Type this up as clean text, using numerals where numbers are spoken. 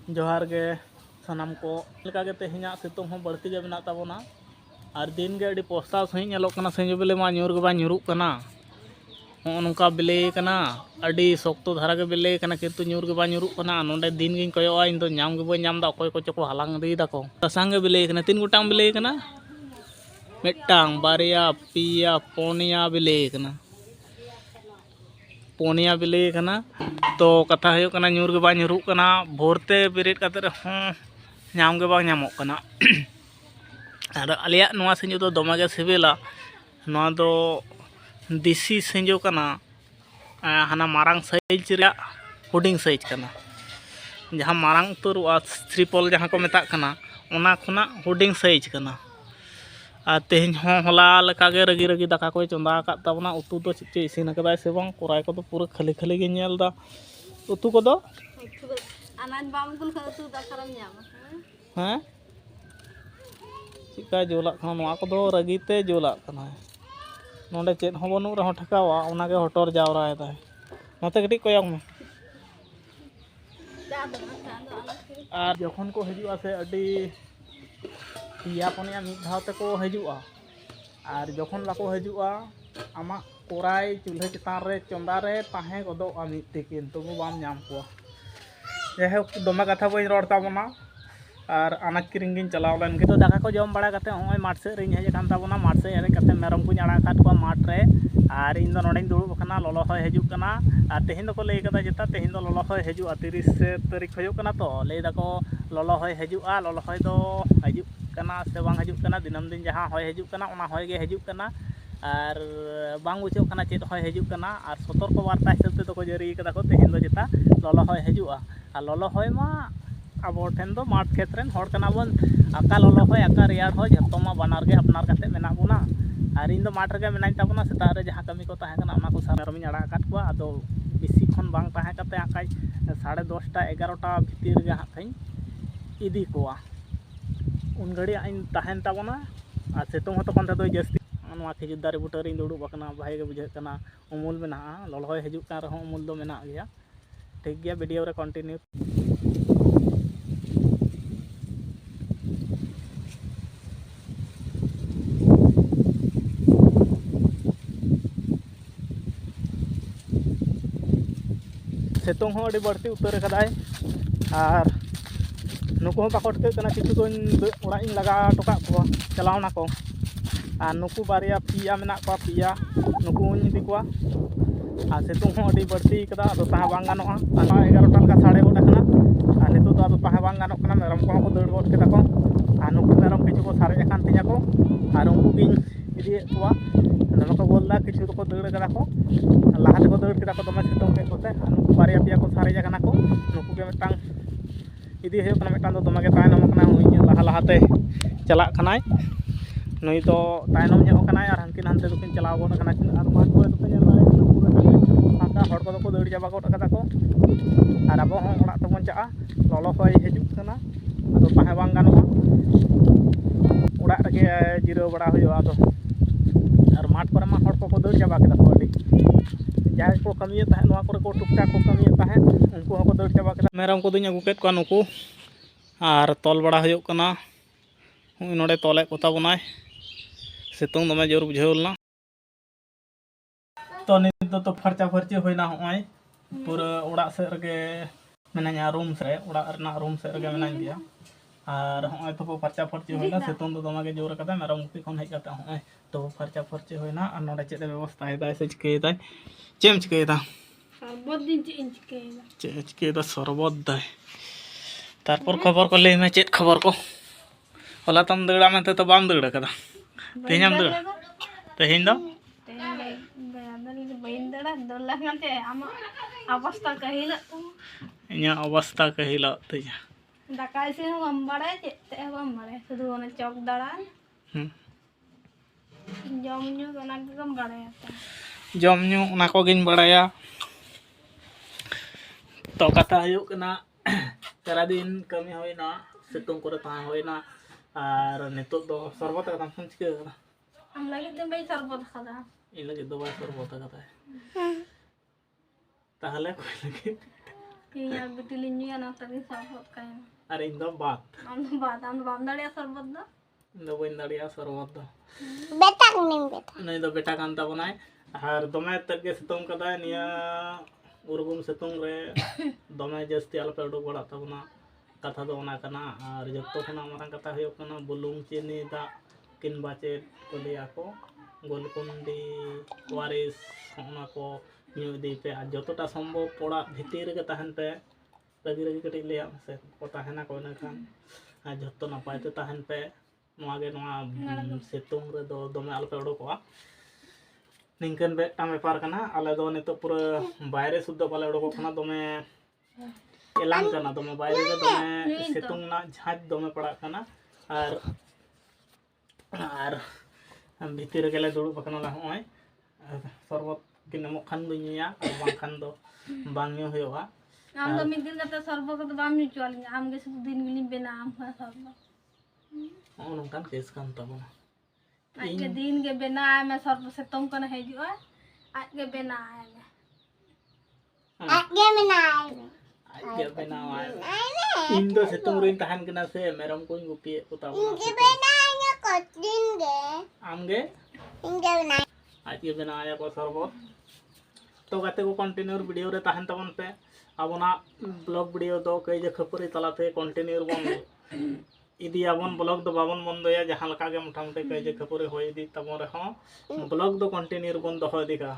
जोहार गे सानाम को लेका गे तेहेᱧᱟᱜ सितुंग हो बढ़ती गे मेना ताबोना और दिन गे अड़ी पोस्ताव सही नेलोग कना सेंजो बिले मा ᱧᱩᱨ गे बा ᱧᱩᱨᱩᱜ कना हो नोंका बिले कना अड़ी शक्तो धारा गे बिले कना किंतु ᱧᱩᱨ गे बा ᱧᱩᱨᱩᱜ कना नोंडे दिन गिन कयोआ इन दो ᱧᱟᱢ गे बई ᱧᱟᱢ दा अकोय को चको हालांग दी दाको तसांग गे बिले कना 3 गोटांग बिले कना मिट्टांग बारिया पिया पोनिया बिले कना पोनिया बिले कना तो कथा हो कना ᱧᱩᱨ गे बा ᱧᱩᱨᱩᱜ कना भोरते बेरेट काते हो ᱧᱟᱢ गे बा ᱧᱟᱢᱚᱜ कना और आलिया नोआ सेंजो दो दमे गे सिबिला नोआ दो देसी सेंजो कना हाना मारांग साइज रे हुडिंग साइज कना जहाँ मारांग उतरुआ श्रीपल जहाँ को मेता कना ओना खुना हुडिंग साइज कना और तेहेñ हो होला लेका गे रगी रगी दाका को चंदा आकात ताबना उतु दो चे इसिन कदाय से बांग कोराय को तो पूरा खाली खाली गे नेल दा उतु को दो अनाज बाम कुल का उतु दाखरम ᱧᱟᱢ हैं चिका जोला खान नोआ को दो रगी ते जोला कना नोंडे चेत हो बनु रहो ठकावा ओना गे हटर जावराय दा नोते कटी कोयंग में और जखन को हिजुआ से अडी पिया पनिया मिद धाव ते को हिजुआ और जखन लाको हिजुआ आमा कोराय चूल्हे चितान रे चंदा रे ताहे गदोआ मिदते किंतु बाम ᱧᱟᱢ को जैसे दमे कथा बई रोड ताबोना और अनाज किरिंग गिन चलाव लेन के तो दाका को जम बड़ा कते होय माठ से रिन हेज कान ताबोना माठ से हेज कते मेरम को आड़ा काट को माठ रे और इन दो नोडे दुड़ुब कना ललो होय हेजुक कना और तेहेñ दो को लई कदा जेता तेहेñ दो ललो होय हेजुआ 30 तारीख होय कना तो लई दाको ललो होय हेजुआ ललो होय दो हेजुक कना से बांग हेजुक कना दिनम दिन जहां होय हेजुक कना ओना होय गे हेजुक कना और बांग बुझो कना चेत होय हेजुक कना और सतर्क वार्ता हिसाब ते को जरी कदा को तेहेñ दो जेता ललो होय हेजुआ और ललो होय मा अब ठेन दो माठ खेतरेन हर कना बन आका ललो होय आका रियार होय जतो मा बनार गे अपनार कते मेना बुना और इन दो माठ रे मेनाई ताबना सेता रे जहां कमी को ताहे कना ओना को सारा रमिन आड़ा काट को आदो बिसी खन बांग ताहे कते आकाय 10:30 11टा भीतर गे हाथाई इदी कोआ उन घड़ी इन ताहेन ताबना और सेतुंग हो तो कोन दो जस्ती नोआ खिजुर दारे बुटा रे दुड़ुब कना भाई गे बुझे कना उमुल मेना ललो होय हिजुक कान रहो उमुल दो मेना गया ठीक गया वीडियो रे कंटिन्यू सेतुंग हो अड़ी बढ़ती उतर कदाय और नुकु हो बाको टके कना किछु दोन ओड़ा इन लगा टोका को चलावना को और नुकु बारिया पिया मेना को पिया नुकु इदी को और सेतुंग हो अड़ी बढ़ती कदा तो ताहा बांग गानोआ 11टा का साढ़े गोटा कना और नितो तो ताहा बांग गानो कना मेरम को दौड़ गोट केदा को और नुकु मेरम किछु को सारे एकान तिया को और उनको बिन इदी को ननको बोलदा किछु तो को दौड़ कदा को लाहाते को दौड़ केदा को दमे सेतुंग के कोते नुकु बारिया पिया को सारे जगना को नुकु के मिटांग इदी हो कना मिटांग दो दमे के तायनम कना हुई लाहा लाहाते चला कनाय नई तो तायनम ᱧᱚᱜ कनाय और हनकिन हनते दोकिन चलाव गोट कना और माठ को तो ᱧᱮᱞ दारे पूरा फाका हड़ को को दौड़ जाबा गोट कदा को और अब हो ओड़ा तबन चा ललो होय हिजुक कना अदो ताहे बांग गानोआ ओड़ा रे जिरो बड़ा होयो अदो और माठ पर मा हड़ को दौड़ जाबा केदा को अडी जाय को कमिए ताहे नोआ को टुकटा को कमिए ताहे उनको हो को दौड़ जाबा केदा मेरम को दुñ अगु केत को नुकु और तोल बड़ा होयो कना हुई नोडे तोले को ताबोनाय सितुंग दमे जोर बुझेवलना तो नित तो फरचा फरची होइना होय पूरा ओड़ा से रगे मेनाया रूम से ओड़ा रना रूम से रगे मेनाय दिया और होय तो फरचा फरची होइना सितुंग दो दमे जोर कदा मेरम गुपी खन हेज कता होय तो फरचा फरची होइना और नोडे चेद व्यवस्था हेदा से चिकेदा चेम चिकेदा सरबत दिन चिकेदा सरबत दाय तारपर खबर को ले में चेत खबर को होला तम दड़ा में तो बाम दड़ा कदा तेहम दड़ा तेहिन दो अवस्था कहिला इया अवस्था कहिला तया दाकाय से हम बड़े ते हम बड़े शुद्ध ओने चौक दड़ा जम न्यू ओना गम बड़े जम न्यू ओना को गिन बड़ाया तो कथा हुयो कना सारा दिन कमी होइना सितुंग करे ता होइना और नितो दो सरबत का हम चिके हम लगे तो भाई सरबत खादा इन लगे दो बार सरबत का ताहले कोई लगे ᱤᱧ ᱟᱨ ᱵᱤᱴᱤ ᱞᱤᱧ ᱧᱩᱭᱟ ᱚᱱᱟ ᱛᱮᱜᱮ ᱥᱚᱨᱵᱚᱛ ᱠᱟᱭᱢᱟ ᱟᱨ ᱤᱧ ᱫᱚ ᱵᱟᱫ ᱟᱢ ᱫᱚ ᱵᱟᱢ ᱫᱟᱲᱮᱭᱟᱜᱼᱟ ᱥᱚᱨᱵᱚᱛ ᱫᱚ ᱤᱧ ᱫᱚ ᱵᱟᱹᱧ ᱫᱟᱲᱮᱭᱟᱜᱼᱟ ᱥᱚᱨᱵᱚᱛ ᱫᱚ बेटा नहीं बेटा ᱱᱩᱭ ᱫᱚ ᱵᱮᱴᱟ ᱠᱟᱱ ᱛᱟᱵᱚᱱᱟᱭ ᱟᱨ ᱫᱚᱢᱮ ᱛᱮᱫ ᱜᱮ ᱥᱤᱛᱩᱝ ᱠᱟᱫᱟᱭ ᱱᱤᱭᱟᱹ ᱩᱨᱜᱩᱢ ᱥᱤᱛᱩᱝ ᱨᱮ ᱫᱚᱢᱮ ᱡᱟᱹᱥᱛᱤ ᱟᱞᱚᱯᱮ ᱩᱰᱩᱠ ᱵᱟᱲᱟᱜ ᱛᱟᱵᱚᱱᱟ ᱠᱟᱛᱷᱟ ᱫᱚ ᱚᱱᱟ ᱠᱟᱱᱟ ᱟᱨ ᱡᱚᱛᱚ ᱠᱷᱚᱱᱟᱜ ᱢᱟᱨᱟᱝ ᱠᱟᱛᱷᱟ ᱦᱩᱭᱩᱜ ᱠᱟᱱᱟ ᱵᱩᱞᱩᱝ ᱪᱤᱱᱤ ᱫᱟᱜ ᱠᱤᱱᱵᱟ ᱪᱮᱫ ᱠᱚ ᱞᱟᱹᱭᱟ ᱠᱚ ᱜᱳᱞᱠᱩᱱᱰᱤ ওয়ারিস ᱚᱱᱟ ᱠᱚ ᱧᱩ ᱤᱫᱤ ᱯᱮ ᱟᱨ ᱡᱚᱛᱚᱴᱟ ᱥᱚᱢᱵᱷᱚᱵ ᱚᱲᱟᱜ ᱵᱷᱤᱛᱤᱨ ᱨᱮᱜᱮ ᱛᱟᱦᱮᱱ ᱯᱮ ᱨᱟᱹᱜᱤ ᱨᱟᱹᱜᱤ ᱠᱟᱹᱴᱤᱡ ᱞᱟᱹᱭᱟᱜ ᱢᱮᱥᱮ ᱠᱚ ᱛᱟᱦᱮᱱᱟ ᱠᱚ ᱤᱱᱟᱹᱠᱷᱟᱱ ᱟᱨ ᱡᱷᱚᱛᱚ ᱱᱟᱯᱟᱭ ᱛᱮ ᱛᱟᱦᱮᱱ ᱯᱮ ᱱᱚᱣᱟ ᱜᱮ ᱱᱚᱣᱟ ᱥᱤᱛᱩᱝ ᱨᱮᱫᱚ ᱫᱚᱢᱮ ᱟᱞᱚᱯᱮ ᱩᱰᱩᱠᱚᱜᱼᱟ ᱱᱤᱝᱠᱟᱹᱱ ᱢᱤᱫᱴᱟᱝ ᱵᱮᱯᱟর ᱠᱟᱱᱟ ᱟᱞᱮ ᱫᱚ ᱱᱤᱛᱚᱜ ᱯᱩᱨᱟᱹ ᱵᱟᱭᱨᱮ ᱥᱩদ্ধ ᱵᱟᱞᱮ ᱩᱰᱩᱠᱚᱜ ᱠᱟᱱᱟ ᱫᱚᱢᱮ ᱮᱞᱟᱝ ᱠᱟᱱᱟ ᱫᱚᱢᱮ ᱵᱟᱭᱨᱮ ᱨᱮ ᱫᱚᱢᱮ ᱥᱤᱛᱩᱝ ᱨᱮᱱᱟᱜ ᱡᱷᱟᱸᱡ ᱫᱚᱢᱮ ᱯᱟᱲᱟᱜ ᱠᱟᱱᱟ ᱟᱨ ᱵᱷᱤᱛᱤᱨ ᱨᱮᱜᱮ ᱞᱮ ᱫᱩᱲᱩᱵ ᱟᱠᱟᱱᱟ ᱱᱚᱜᱼᱚᱭ ᱥᱚᱨᱵᱚᱛ ᱠᱤᱱ ᱮᱢᱚᱜ ᱠᱷᱟᱱ ᱫᱚᱧ ᱧᱩᱭᱟ ᱟᱨ ᱵᱟᱝᱠᱷᱟᱱ ᱫᱚ ᱵᱟᱝ ᱧᱩ ᱦᱩᱭᱩᱜᱼᱟ ᱟᱢ ᱫᱚ ᱢᱤᱫ ᱫᱤᱱ ᱠᱟᱛᱮ ᱥᱚᱨᱵᱚᱛ ᱠᱚᱫᱚ ᱵᱟᱢ ᱧᱩ ᱦᱚᱪᱚ ᱟᱹᱞᱤᱧᱟ ᱟᱢ ᱜᱮ ᱥᱩᱫᱷᱩ ᱫᱤᱱ ᱜᱮᱞᱤᱧ ᱵᱮᱱᱟᱣᱟ ᱟᱢ ᱠᱷᱚᱱ ᱥᱚᱨᱵᱚᱛ ᱱᱚᱜᱼᱚ ᱱᱚᱝᱠᱟᱱ ᱠᱮᱥ ᱠᱟᱱ ᱛᱟᱵᱚᱱᱟ ᱟᱡ ᱜᱮ ᱫᱤᱱ ᱜᱮ ᱵᱮᱱᱟᱣ ᱢᱮ ᱥᱚᱨᱵᱚᱛ ᱥᱤᱛᱩᱝ ᱠᱷᱚᱱ ᱦᱤᱡᱩᱜᱼᱟ ᱟᱡ ᱜᱮ ᱵᱮᱱᱟᱣ ᱢᱮ आगे में ना आए ᱟᱡ ᱜᱮ ᱵᱮᱱᱟᱣᱟᱭ ᱤᱧ ᱫᱚ ᱥᱤᱛᱩᱝ ᱨᱤᱧ ᱛᱟᱦᱮᱱ ᱠᱟᱱᱟ ᱥᱮ ᱢᱮᱨᱚᱢ ᱠᱚᱧ ᱜᱩᱯᱤᱭᱮᱫ ᱠᱚ ᱛᱟᱵᱚᱱᱟ इनके बनाएंगे कोचिंगे ᱟᱢᱜᱮ इनके बनाए ᱟᱡ ᱜᱮ ᱵᱮᱱᱟᱣᱟᱭᱟ ᱠᱚ ᱥᱚᱨᱵᱚᱛ ᱛᱚ ᱜᱟᱛᱮ ᱠᱚ ᱠᱚᱱᱴᱤᱱᱤᱭᱩ ᱵᱷᱤᱰᱤᱭᱳ ᱨᱮ ᱛᱟᱦᱮᱱ ᱛᱟᱵᱚᱱ ᱯᱮ ᱟᱵᱚᱱᱟᱜ ব্লগ ভিডিও ᱫᱚ ᱠᱟᱹᱭᱡᱟᱹ ᱠᱷᱟᱹᱯᱟᱹᱨᱤ ᱛᱟᱞᱟᱛᱮ ᱠᱚᱱᱴᱤᱱᱤᱭᱩ ᱵᱚᱱ ᱤᱫᱤᱭᱟᱵᱚᱱ ᱵᱞᱚᱜ ᱫᱚ ᱵᱟᱵᱚᱱ ᱵᱚᱱᱫᱚᱭᱟ ᱡᱟᱦᱟᱸ ᱞᱮᱠᱟ ᱜᱮ ᱢᱚᱴᱟᱢᱩᱴᱤ ᱠᱟᱹᱭᱡᱟᱹ ᱠᱷᱟᱹᱯᱟᱹᱨᱤ ᱦᱩᱭ ᱤᱫᱤᱜ ᱛᱟᱵᱚᱱ ᱨᱮᱦᱚᱸ ᱵᱞᱚᱜ ᱫᱚ ᱠᱚᱱᱴᱤᱱᱤᱭᱩ ᱵᱚᱱ ᱫᱚᱦᱚ ᱤᱫᱤ ᱠᱟᱜᱼᱟ